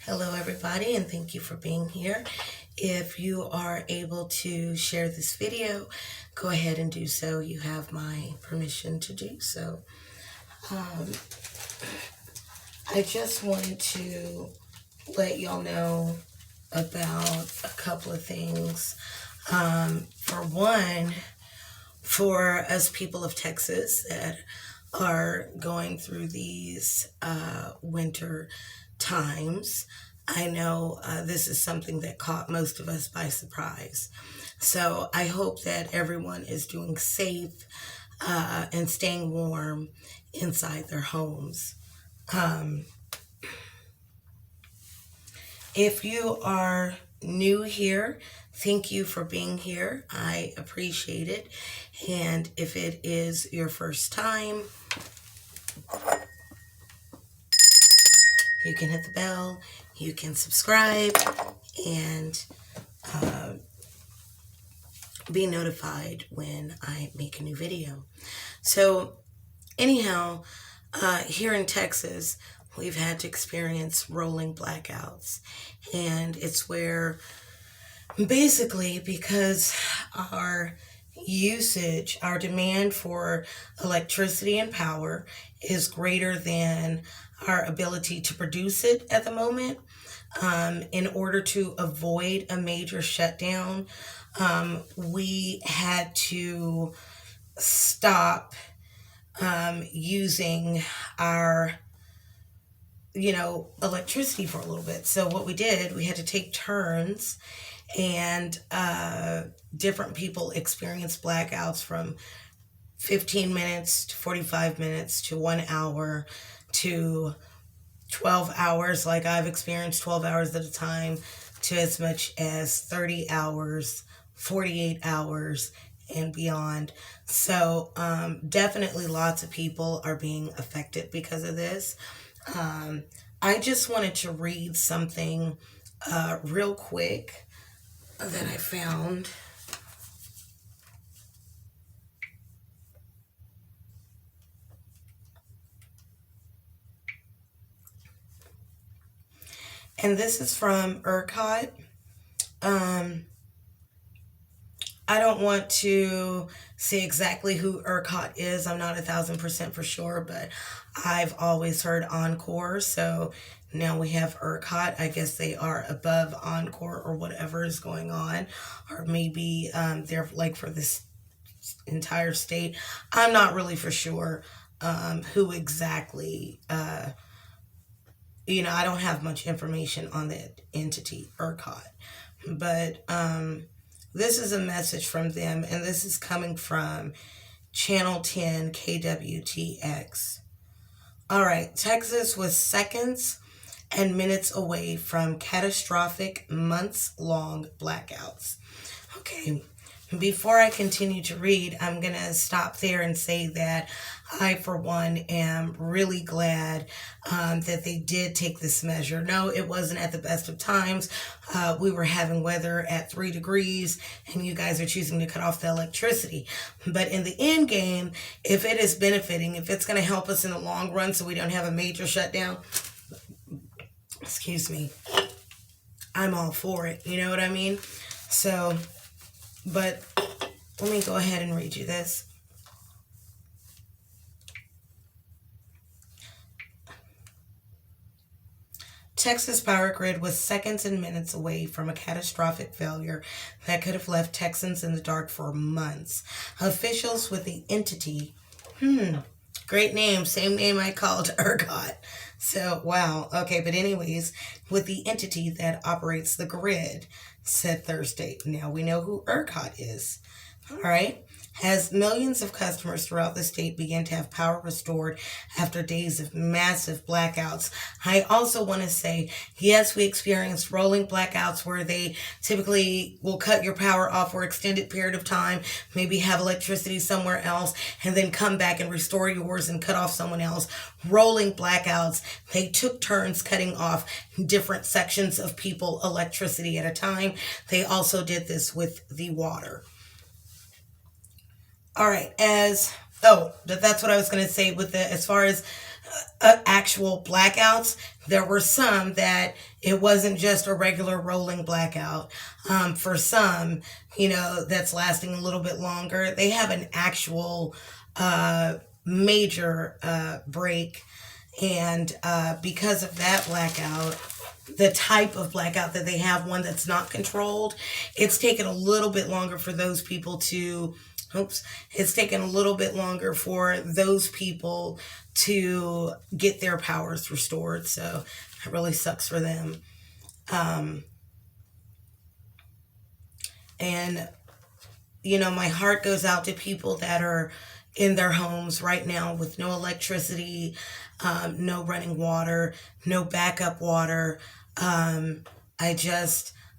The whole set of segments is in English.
Hello, everybody, and thank you for being here. If you are able to share this video, go ahead and do so. You have my permission to do so. I just wanted to let y'all know about a couple of things. For one, for us people of Texas that are going through these winter times, I know this is something that caught most of us by surprise. So I hope that everyone is doing safe and staying warm inside their homes. If you are new here, thank you for being here. I appreciate it. And if it is your first time, you can hit the bell, you can subscribe, and be notified when I make a new video. So anyhow, here in Texas, we've had to experience rolling blackouts. And it's where basically because our usage, our demand for electricity and power is greater than our ability to produce it at the moment. In order to avoid a major shutdown, we had to stop using our electricity for a little bit. So what we did, we had to take turns, and different people experienced blackouts from 15 minutes to 45 minutes to 1 hour to 12 hours. Like I've experienced 12 hours at a time, to as much as 30 hours, 48 hours, and beyond. So definitely lots of people are being affected because of this. I just wanted to read something real quick that I found. And this is from ERCOT. I don't want to say exactly who ERCOT is. I'm not 1,000% for sure, but I've always heard Encore. So now we have ERCOT. I guess they are above Encore or whatever is going on. Or maybe they're like for this entire state. I'm not really for sure who exactly, I don't have much information on that entity, ERCOT. But this is a message from them, and this is coming from Channel 10 KWTX. All right, Texas was seconds and minutes away from catastrophic months-long blackouts. Okay, before I continue to read, I'm going to stop there and say that I, for one, am really glad that they did take this measure. No, it wasn't at the best of times. We were having weather at 3 degrees, and you guys are choosing to cut off the electricity. But in the end game, if it is benefiting, if it's going to help us in the long run so we don't have a major shutdown, excuse me, I'm all for it. You know what I mean? So, but let me go ahead and read you this. Texas power grid was seconds and minutes away from a catastrophic failure that could have left Texans in the dark for months. Officials with the entity, great name, same name I called ERCOT. So, wow. Okay, but anyways, with the entity that operates the grid, said Thursday. Now we know who ERCOT is. All right. As millions of customers throughout the state began to have power restored after days of massive blackouts. I also want to say, yes, we experienced rolling blackouts where they typically will cut your power off for an extended period of time, maybe have electricity somewhere else, and then come back and restore yours and cut off someone else. Rolling blackouts, they took turns cutting off different sections of people electricity at a time. They also did this with the water. All right, that's what I was going to say with the, as far as actual blackouts. There were some that it wasn't just a regular rolling blackout. For some, that's lasting a little bit longer. They have an actual major break. And because of that blackout, the type of blackout that they have, one that's not controlled, it's taken a little bit longer for those people to it's taken a little bit longer for those people to get their powers restored. So it really sucks for them. And, my heart goes out to people that are in their homes right now with no electricity, no running water, no backup water.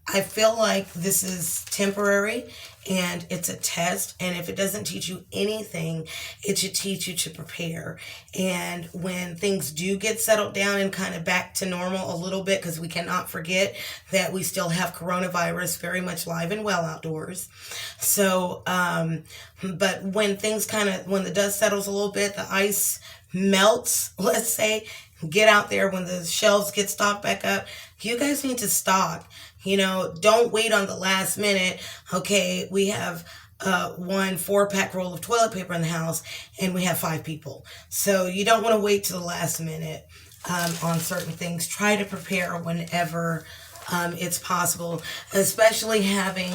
I feel like this is temporary and it's a test. And if it doesn't teach you anything, it should teach you to prepare. And when things do get settled down and kind of back to normal a little bit, because we cannot forget that we still have coronavirus very much live and well outdoors. So, but when when the dust settles a little bit, the ice melts, let's say, get out there when the shelves get stocked back up. You guys need to stock. Don't wait on the last minute. Okay, we have 4-pack roll of toilet paper in the house and we have 5 people. So you don't want to wait to the last minute on certain things. Try to prepare whenever it's possible, especially having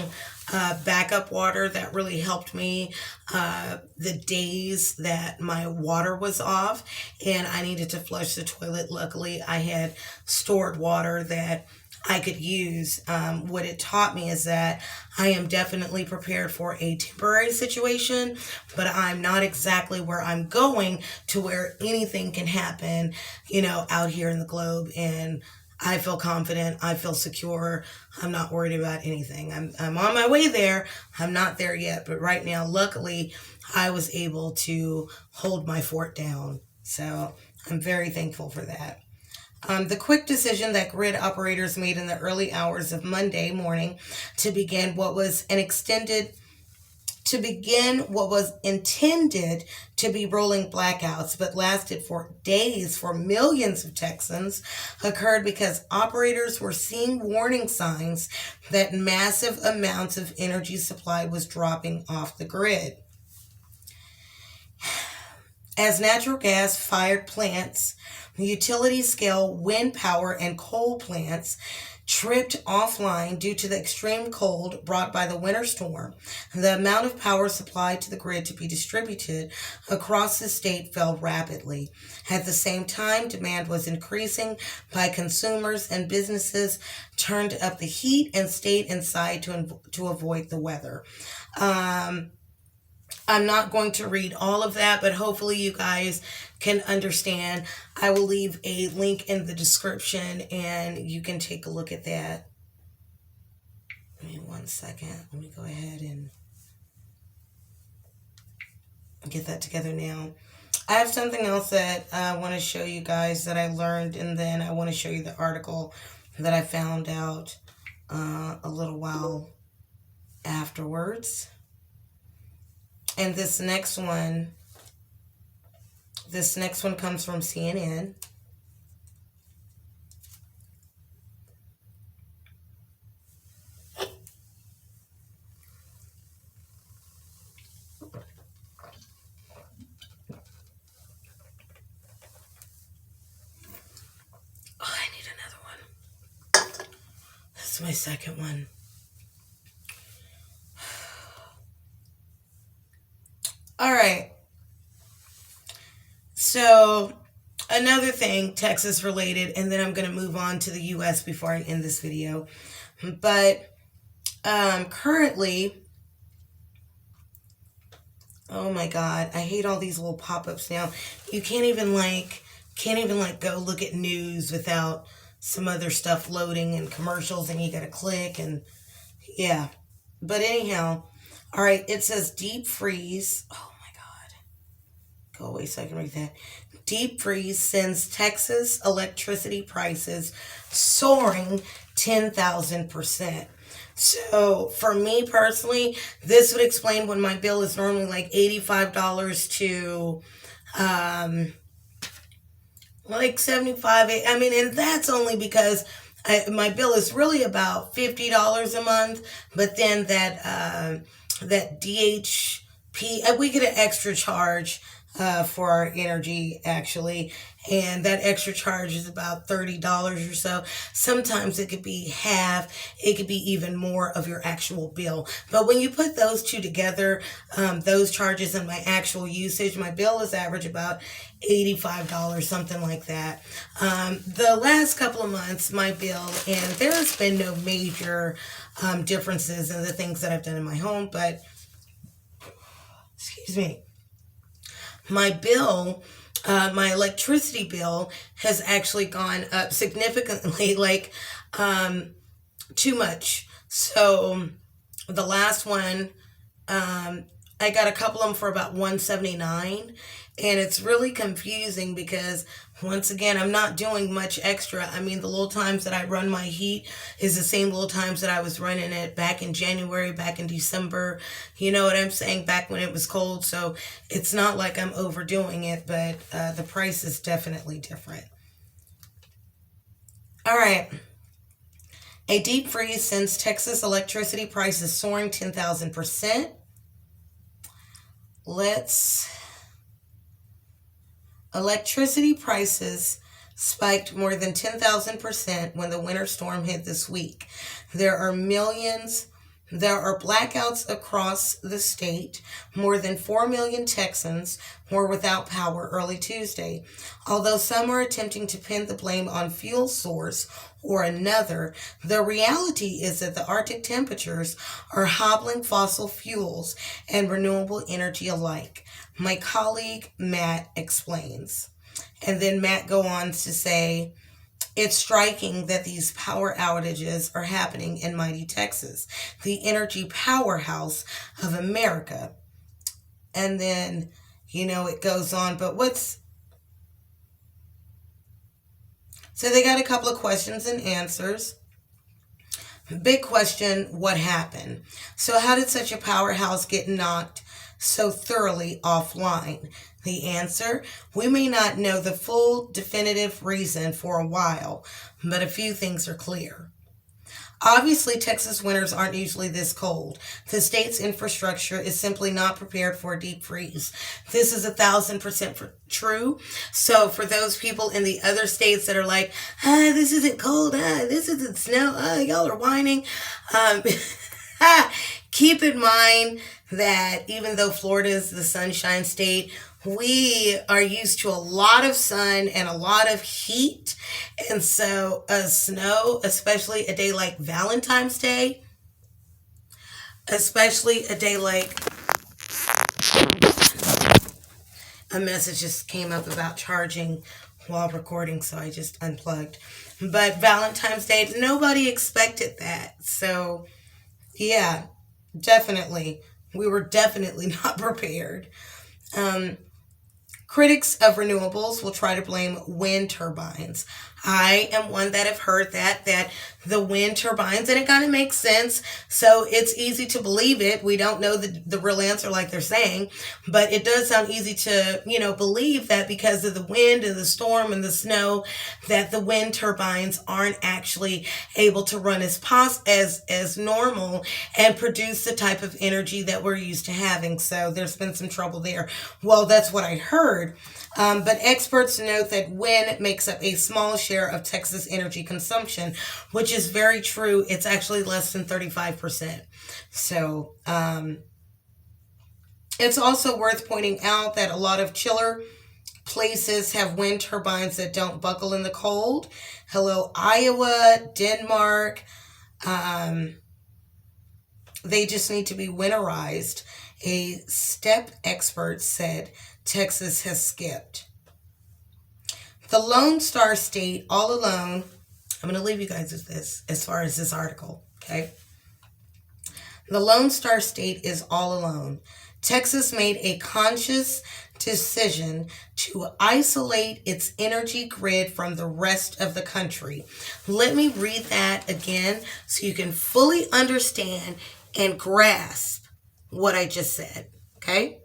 backup water. That really helped me the days that my water was off and I needed to flush the toilet. Luckily, I had stored water that I could use. What it taught me is that I am definitely prepared for a temporary situation, but I'm not exactly where I'm going to where anything can happen, out here in the globe. And I feel confident. I feel secure. I'm not worried about anything. I'm on my way there. I'm not there yet, but right now, luckily, I was able to hold my fort down. So I'm very thankful for that. The quick decision that grid operators made in the early hours of Monday morning to begin what was intended to be rolling blackouts but lasted for days for millions of Texans occurred because operators were seeing warning signs that massive amounts of energy supply was dropping off the grid. As natural gas-fired plants, utility-scale wind power and coal plants tripped offline due to the extreme cold brought by the winter storm, the amount of power supplied to the grid to be distributed across the state fell rapidly. At the same time, demand was increasing by consumers and businesses turned up the heat and stayed inside to avoid the weather. I'm not going to read all of that, but hopefully you guys can understand. I will leave a link in the description and you can take a look at that. Give me 1 second. Let me go ahead and get that together now. I have something else that I want to show you guys that I learned, and then I want to show you the article that I found out a little while afterwards. And this next one comes from CNN. Oh, I need another one. This is my second one. All right. So another thing, Texas related, and then I'm going to move on to the U.S. before I end this video. But currently, oh my God, I hate all these little pop-ups now. You can't even go look at news without some other stuff loading and commercials, and you got to click and yeah. But anyhow, all right, it says deep freeze. Oh my God. Go away so I can read that. Deep freeze sends Texas electricity prices soaring 10,000%. So for me personally, this would explain when my bill is normally like $85 to like 75. I mean, and that's only because my bill is really about $50 a month, but then that DHP, we get an extra charge for our energy actually, and that extra charge is about $30 or so. Sometimes it could be half, it could be even more of your actual bill. But when you put those two together, those charges and my actual usage, my bill is average about $85, something like that. The last couple of months, my bill, and there's been no major differences in the things that I've done in my home, but excuse me, my bill, my electricity bill has actually gone up significantly, like too much. So the last one, I got a couple of them for about 179, and it's really confusing because once again I'm not doing much extra. I mean, the little times that I run my heat is the same little times that I was running it back in January, back in December, you know what I'm saying, back when it was cold. So it's not like I'm overdoing it, but the price is definitely different. All right. A deep freeze sends Texas electricity prices soaring 10,000%. Let's Electricity prices spiked more than 10,000% when the winter storm hit this week. There are millions There are blackouts across the state. More than 4 million Texans were without power early Tuesday. Although some are attempting to pin the blame on fuel source or another, the reality is that the Arctic temperatures are hobbling fossil fuels and renewable energy alike. My colleague Matt explains. And then Matt goes on to say, it's striking that these power outages are happening in mighty Texas, the energy powerhouse of America. And then, it goes on. But so they got a couple of questions and answers. Big question, what happened? So how did such a powerhouse get knocked so thoroughly offline? The answer, we may not know the full definitive reason for a while, but a few things are clear. Obviously, Texas winters aren't usually this cold. The state's infrastructure is simply not prepared for a deep freeze. This is 1,000% true. So for those people in the other states that are like, this isn't cold, this isn't snow, y'all are whining, keep in mind that even though Florida is the sunshine state, we are used to a lot of sun and a lot of heat. And so snow, especially a day like Valentine's Day, especially a day like, a message just came up about charging while recording, so I just unplugged. But Valentine's Day, nobody expected that. So yeah, definitely. We were definitely not prepared. Critics of renewables will try to blame wind turbines. I am one that have heard that the wind turbines, and it kind of makes sense. So it's easy to believe it. We don't know the real answer like they're saying, but it does sound easy to, believe that because of the wind and the storm and the snow, that the wind turbines aren't actually able to run as normal and produce the type of energy that we're used to having. So there's been some trouble there. Well, that's what I heard. But experts note that wind makes up a small share of Texas energy consumption, which is very true. It's actually less than 35%. So it's also worth pointing out that a lot of chiller places have wind turbines that don't buckle in the cold. Hello, Iowa, Denmark. They just need to be winterized. A STEP expert said Texas has skipped. The Lone Star State, all alone. I'm going to leave you guys with this as far as this article, okay? The Lone Star State is all alone. Texas made a conscious decision to isolate its energy grid from the rest of the country. Let me read that again so you can fully understand and grasp what I just said, okay?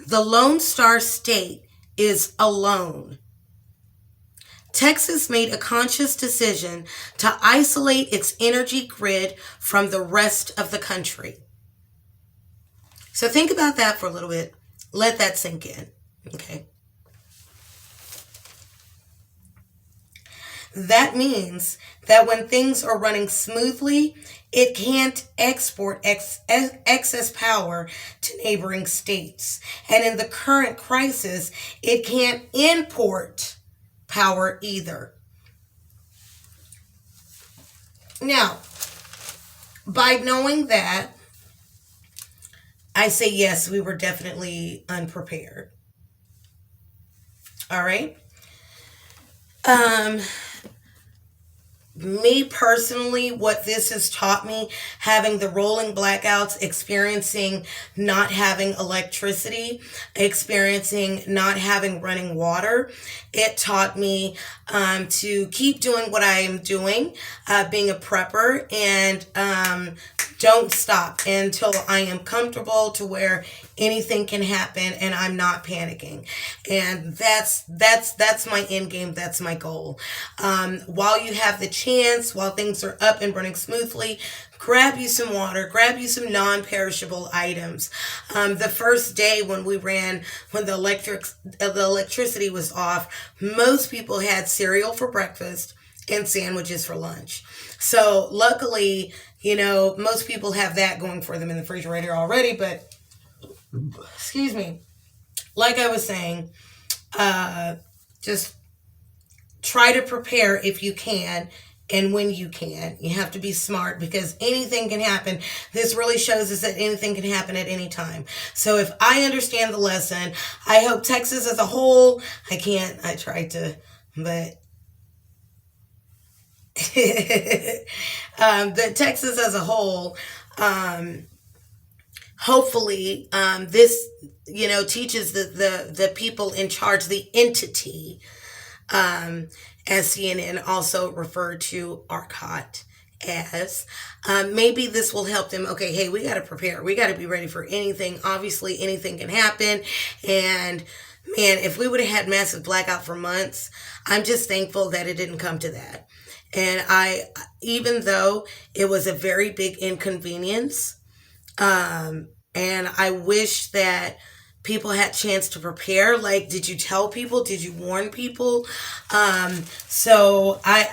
The Lone Star State is alone. Texas made a conscious decision to isolate its energy grid from the rest of the country. So think about that for a little bit. Let that sink in. Okay. That means that when things are running smoothly, it can't export excess power to neighboring states. And in the current crisis, it can't import power either. Now, by knowing that, I say yes, we were definitely unprepared. All right. Me personally, what this has taught me, having the rolling blackouts, experiencing not having electricity, experiencing not having running water, it taught me to keep doing what I am doing, being a prepper, and don't stop until I am comfortable to where anything can happen and I'm not panicking. And that's my end game. That's my goal. While you have the chance, while things are up and running smoothly, grab you some water, grab you some non-perishable items. The first day when the electricity was off, most people had cereal for breakfast and sandwiches for lunch. So luckily, most people have that going for them in the refrigerator already, but excuse me, like I was saying, just try to prepare if you can and when you can. You have to be smart because anything can happen. This really shows us that anything can happen at any time. So if I understand the lesson, I hope Texas as a whole, I tried to, but that Texas as a whole, hopefully, this, teaches the people in charge, the entity, as CNN also referred to ERCOT as, maybe this will help them. Okay, hey, we got to prepare. We got to be ready for anything. Obviously, anything can happen. And man, if we would have had massive blackout for months, I'm just thankful that it didn't come to that. And even though it was a very big inconvenience, and I wish that people had a chance to prepare. Like, did you tell people? Did you warn people? So I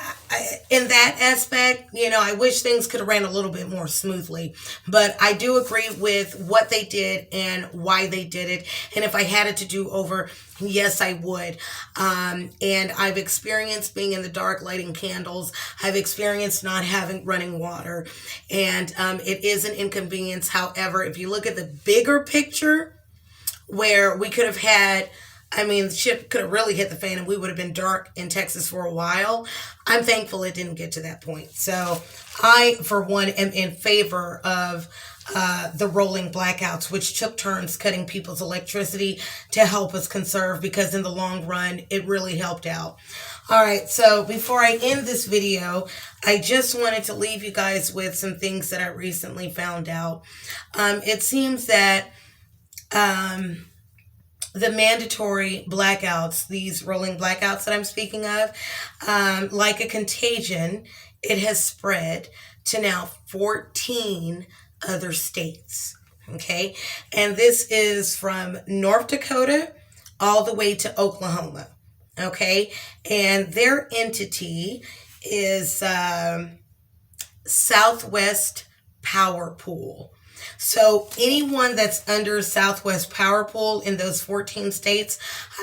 in that aspect, I wish things could have ran a little bit more smoothly. But I do agree with what they did and why they did it. And if I had it to do over, yes, I would. And I've experienced being in the dark, lighting candles. I've experienced not having running water. And it is an inconvenience. However, if you look at the bigger picture, where we could have had, the ship could have really hit the fan and we would have been dark in Texas for a while. I'm thankful it didn't get to that point. So I, for one, am in favor of the rolling blackouts, which took turns cutting people's electricity to help us conserve, because in the long run, it really helped out. All right, so before I end this video, I just wanted to leave you guys with some things that I recently found out. It seems that the mandatory blackouts, these rolling blackouts that I'm speaking of, like a contagion, it has spread to now 14 other states. Okay. And this is from North Dakota all the way to Oklahoma. Okay. And their entity is Southwest Power Pool. So anyone that's under Southwest Power Pool in those 14 states,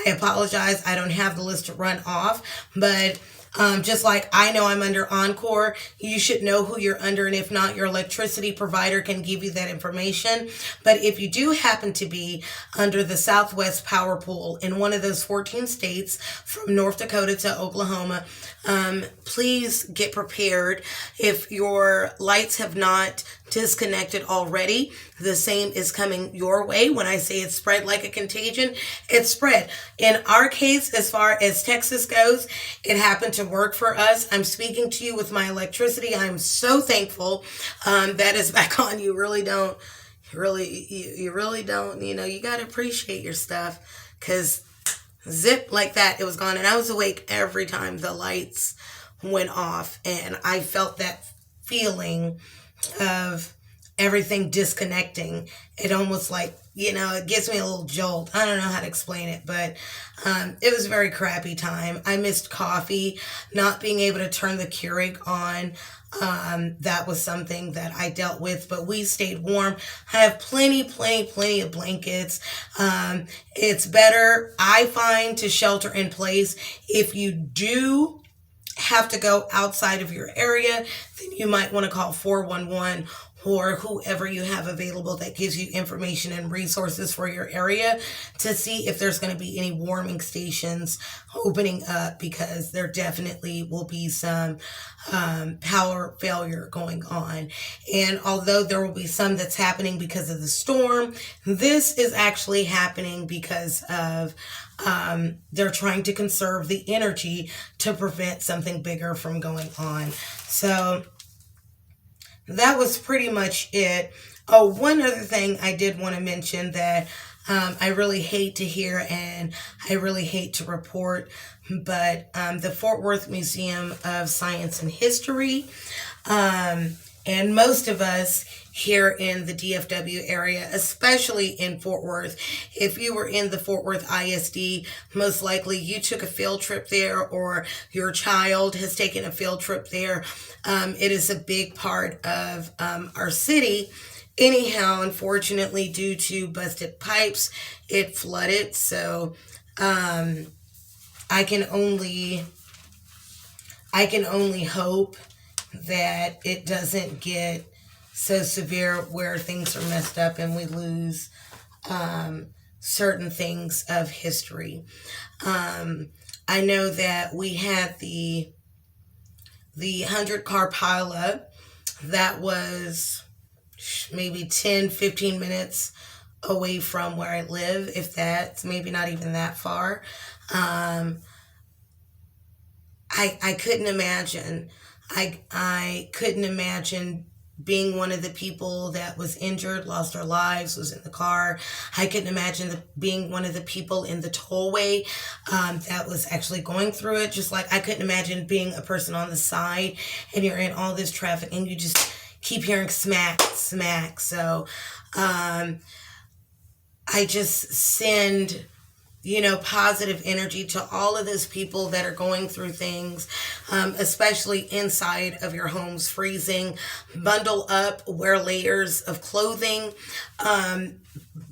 I apologize, I don't have the list to run off, but just like I know I'm under Encore, you should know who you're under, and if not, your electricity provider can give you that information. But if you do happen to be under the Southwest Power Pool in one of those 14 states, from North Dakota to Oklahoma, please get prepared. If your lights have not disconnected already, the same is coming your way. When I say it's spread like a contagion, it's spread. In our case, as far as Texas goes, it happened to work for us. I'm speaking to you with my electricity. I'm so thankful that is back on. You really don't, you really don't, you got to appreciate your stuff, because zip like that, it was gone. And I was awake every time the lights went off, and I felt that feeling of everything disconnecting. It almost like, it gives me a little jolt. I don't know how to explain it, but it was a very crappy time. I missed coffee, not being able to turn the Keurig on. That was something that I dealt with, but we stayed warm. I have plenty of blankets. It's better, I find, to shelter in place. If you do have to go outside of your area, then you might want to call 411 or whoever you have available that gives you information and resources for your area to see if there's going to be any warming stations opening up, because there definitely will be some power failure going on. And although there will be some that's happening because of the storm, this is actually happening because of they're trying to conserve the energy to prevent something bigger from going on. So that was pretty much it. Oh, one other thing I did want to mention that I really hate to hear and I really hate to report, but the Fort Worth Museum of Science and History, and most of us here in the DFW area, especially in Fort Worth, if you were in the Fort Worth ISD, most likely you took a field trip there or your child has taken a field trip there. It is a big part of our city. Anyhow, unfortunately, due to busted pipes, it flooded. So I can only hope that it doesn't get so severe where things are messed up and we lose certain things of history. I know that we had the 100-car pileup that was maybe 10-15 minutes away from where I live, if that's maybe not even that far. I couldn't imagine. I couldn't imagine being one of the people that was injured, lost their lives, was in the car. I couldn't imagine being one of the people in the tollway that was actually going through it. Just like I couldn't imagine being a person on the side and you're in all this traffic and you just keep hearing smack, smack. So I just send positive energy to all of those people that are going through things, especially inside of your homes, freezing. Bundle up, wear layers of clothing,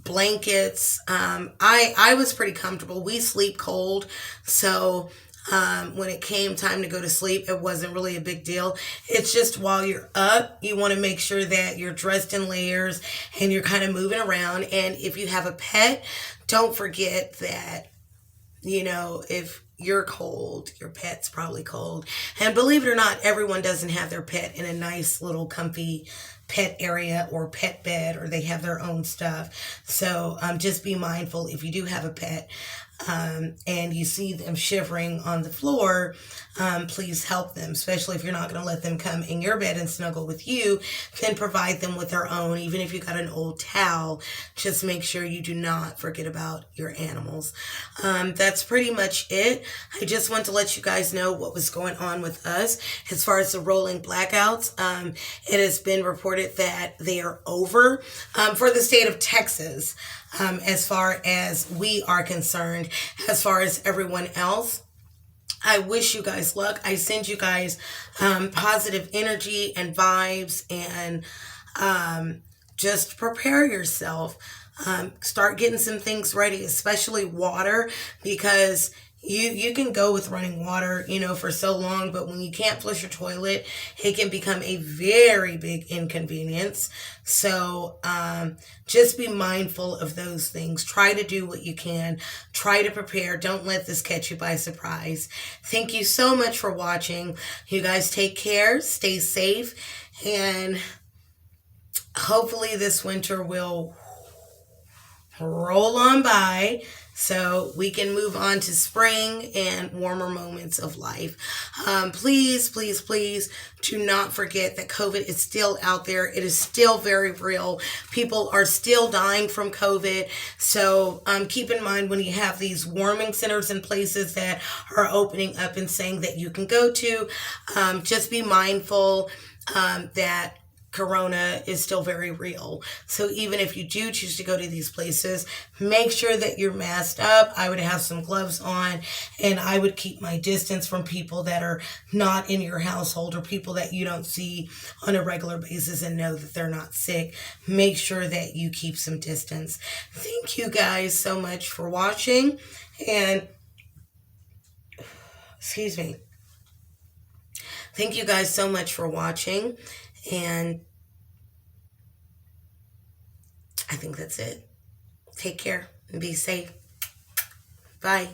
blankets. I was pretty comfortable. We sleep cold, so when it came time to go to sleep, it wasn't really a big deal. It's just while you're up, you want to make sure that you're dressed in layers and you're kind of moving around. And if you have a pet, don't forget that, if you're cold, your pet's probably cold. And believe it or not, everyone doesn't have their pet in a nice little comfy pet area or pet bed, or they have their own stuff. So just be mindful if you do have a pet and you see them shivering on the floor, please help them, especially if you're not going to let them come in your bed and snuggle with you. Then provide them with their own. Even if you got an old towel, just make sure you do not forget about your animals. That's pretty much it. I just want to let you guys know what was going on with us as far as the rolling blackouts. It has been reported that they are over for the state of Texas. As far as we are concerned, as far as everyone else, I wish you guys luck. I send you guys positive energy and vibes, and just prepare yourself. Start getting some things ready, especially water, because you can go with running water, for so long, but when you can't flush your toilet, it can become a very big inconvenience. So just be mindful of those things. Try to do what you can. Try to prepare. Don't let this catch you by surprise. Thank you so much for watching. You guys take care, stay safe, and hopefully this winter will roll on by so we can move on to spring and warmer moments of life. Please, please, please do not forget that COVID is still out there. It is still very real. People are still dying from COVID. So keep in mind when you have these warming centers and places that are opening up and saying that you can go to, just be mindful that Corona is still very real. So even if you do choose to go to these places, make sure that you're masked up. I would have some gloves on, and I would keep my distance from people that are not in your household or people that you don't see on a regular basis and know that they're not sick. Make sure that you keep some distance. Thank you guys so much for watching, and excuse me. Thank you guys so much for watching, and I think that's it. Take care and be safe. Bye.